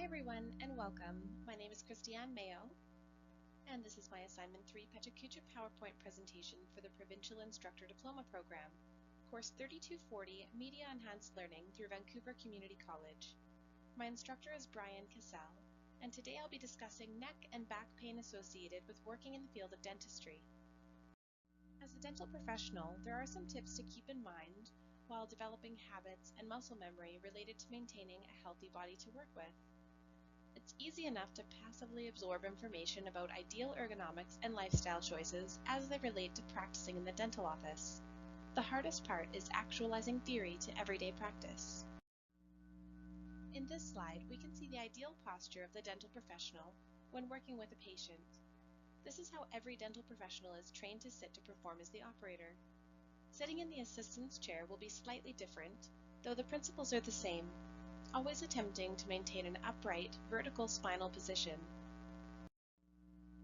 everyone, and welcome. My name is Christianne Mayo, and this is my Assignment 3 Pecha Kucha PowerPoint Presentation for the Provincial Instructor Diploma Program, Course 3240, Media Enhanced Learning through Vancouver Community College. My instructor is Brian Cassell, and today I'll be discussing neck and back pain associated with working in the field of dentistry. As a dental professional, there are some tips to keep in mind while developing habits and muscle memory related to maintaining a healthy body to work with. It's easy enough to passively absorb information about ideal ergonomics and lifestyle choices as they relate to practicing in the dental office. The hardest part is actualizing theory to everyday practice. In this slide, we can see the ideal posture of the dental professional when working with a patient. This is how every dental professional is trained to sit to perform as the operator. Sitting in the assistant's chair will be slightly different, though the principles are the same, always attempting to maintain an upright, vertical spinal position.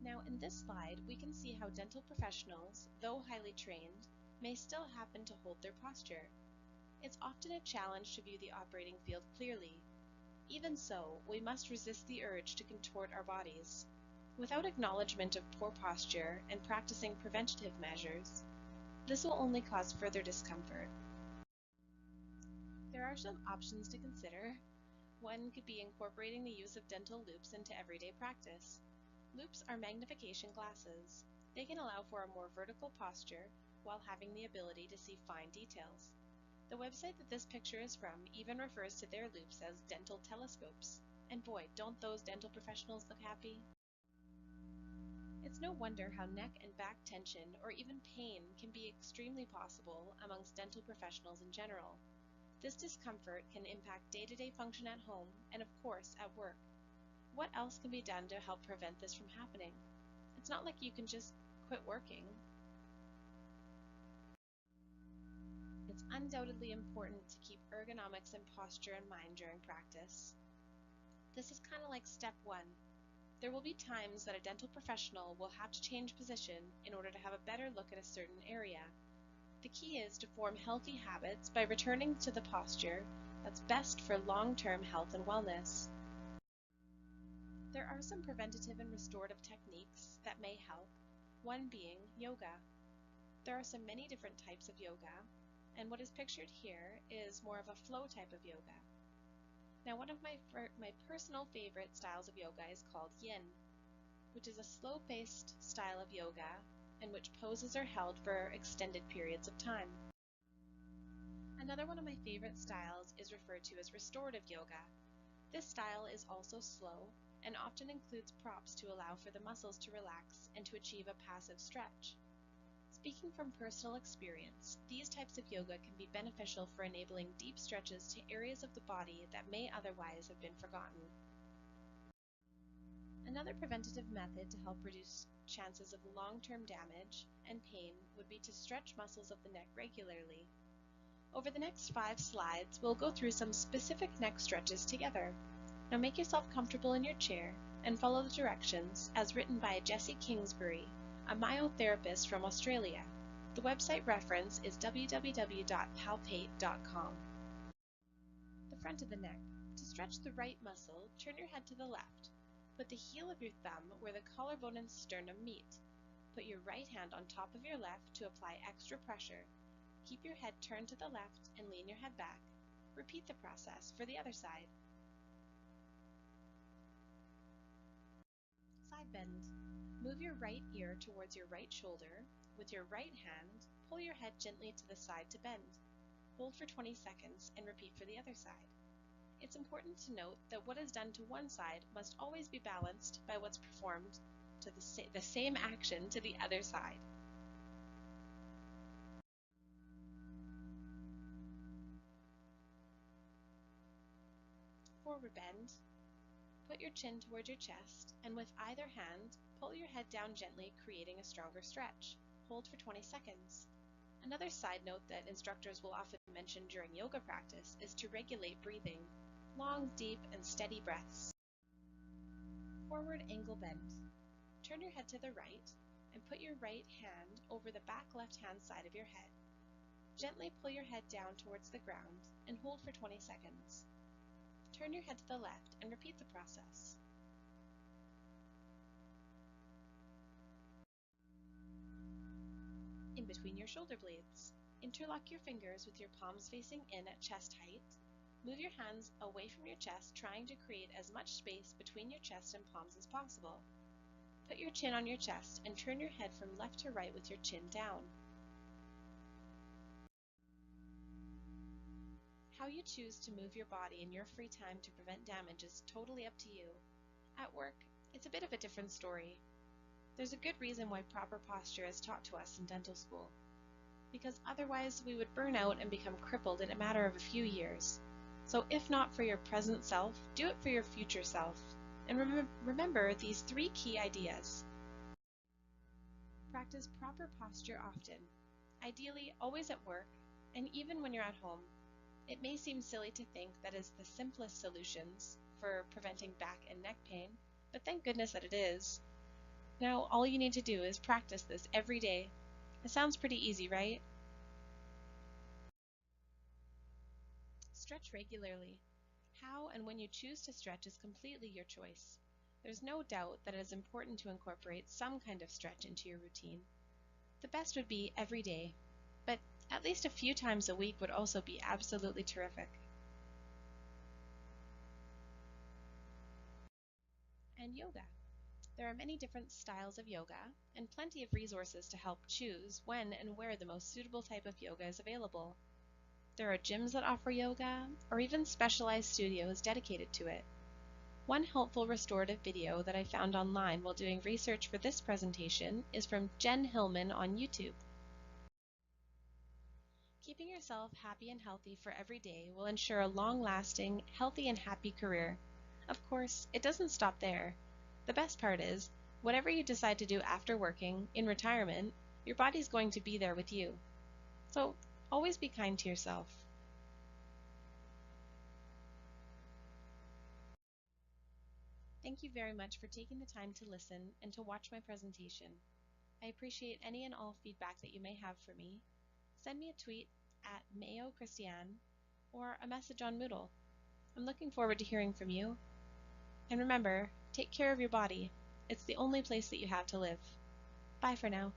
Now in this slide, we can see how dental professionals, though highly trained, may still happen to hold their posture. It's often a challenge to view the operating field clearly. Even so, we must resist the urge to contort our bodies. Without acknowledgement of poor posture and practicing preventative measures, this will only cause further discomfort. There are some options to consider. One could be incorporating the use of dental loops into everyday practice. Loops are magnification glasses. They can allow for a more vertical posture while having the ability to see fine details. The website that this picture is from even refers to their loops as dental telescopes. And boy, don't those dental professionals look happy? It's no wonder how neck and back tension or even pain can be extremely possible amongst dental professionals in general. This discomfort can impact day-to-day function at home and, of course, at work. What else can be done to help prevent this from happening? It's not like you can just quit working. It's undoubtedly important to keep ergonomics and posture in mind during practice. This is kind of like step 1. There will be times that a dental professional will have to change position in order to have a better look at a certain area. The key is to form healthy habits by returning to the posture that's best for long-term health and wellness. There are some preventative and restorative techniques that may help, one being yoga. There are so many different types of yoga, and what is pictured here is more of a flow type of yoga. Now, one of my personal favorite styles of yoga is called yin, which is a slow-paced style of yoga in which poses are held for extended periods of time. Another one of my favorite styles is referred to as restorative yoga. This style is also slow and often includes props to allow for the muscles to relax and to achieve a passive stretch. Speaking from personal experience, these types of yoga can be beneficial for enabling deep stretches to areas of the body that may otherwise have been forgotten. Another preventative method to help reduce chances of long-term damage and pain would be to stretch muscles of the neck regularly. Over the next 5 slides, we'll go through some specific neck stretches together. Now make yourself comfortable in your chair and follow the directions as written by Jessie Kingsbury, a Mayo therapist from Australia. The website reference is www.palpate.com. The front of the neck. To stretch the right muscle, turn your head to the left. Put the heel of your thumb where the collarbone and sternum meet. Put your right hand on top of your left to apply extra pressure. Keep your head turned to the left and lean your head back. Repeat the process for the other side. Side bend. Move your right ear towards your right shoulder. With your right hand, pull your head gently to the side to bend. Hold for 20 seconds and repeat for the other side. It's important to note that what is done to one side must always be balanced by what's performed to the same action to the other side. Forward bend. Put your chin towards your chest, and with either hand, pull your head down gently, creating a stronger stretch. Hold for 20 seconds. Another side note that instructors will often mention during yoga practice is to regulate breathing. Long, deep, and steady breaths. Forward angle bend. Turn your head to the right and put your right hand over the back left-hand side of your head. Gently pull your head down towards the ground and hold for 20 seconds. turn your head to the left and repeat the process. In between your shoulder blades, interlock your fingers with your palms facing in at chest height. Move your hands away from your chest, trying to create as much space between your chest and palms as possible. Put your chin on your chest and turn your head from left to right with your chin down. How you choose to move your body in your free time to prevent damage is totally up to you. At work, it's a bit of a different story. There's a good reason why proper posture is taught to us in dental school, because otherwise we would burn out and become crippled in a matter of a few years. So if not for your present self, do it for your future self. And remember these 3 key ideas. Practice proper posture often, ideally always at work, and even when you're at home. It may seem silly to think that is the simplest solutions for preventing back and neck pain, but thank goodness that it is. Now all you need to do is practice this every day. It sounds pretty easy, right? Stretch regularly. How and when you choose to stretch is completely your choice. There's no doubt that it is important to incorporate some kind of stretch into your routine. The best would be every day, but at least a few times a week would also be absolutely terrific. And yoga. There are many different styles of yoga and plenty of resources to help choose when and where the most suitable type of yoga is available. There are gyms that offer yoga, or even specialized studios dedicated to it. One helpful restorative video that I found online while doing research for this presentation is from Jen Hillman on YouTube. Keeping yourself happy and healthy for every day will ensure a long-lasting, healthy and happy career. Of course, it doesn't stop there. The best part is, whatever you decide to do after working, in retirement, your body's going to be there with you. So always be kind to yourself. Thank you very much for taking the time to listen and to watch my presentation. I appreciate any and all feedback that you may have for me. Send me a tweet at Mayo Christianne or a message on Moodle. I'm looking forward to hearing from you. And remember, take care of your body. It's the only place that you have to live. Bye for now.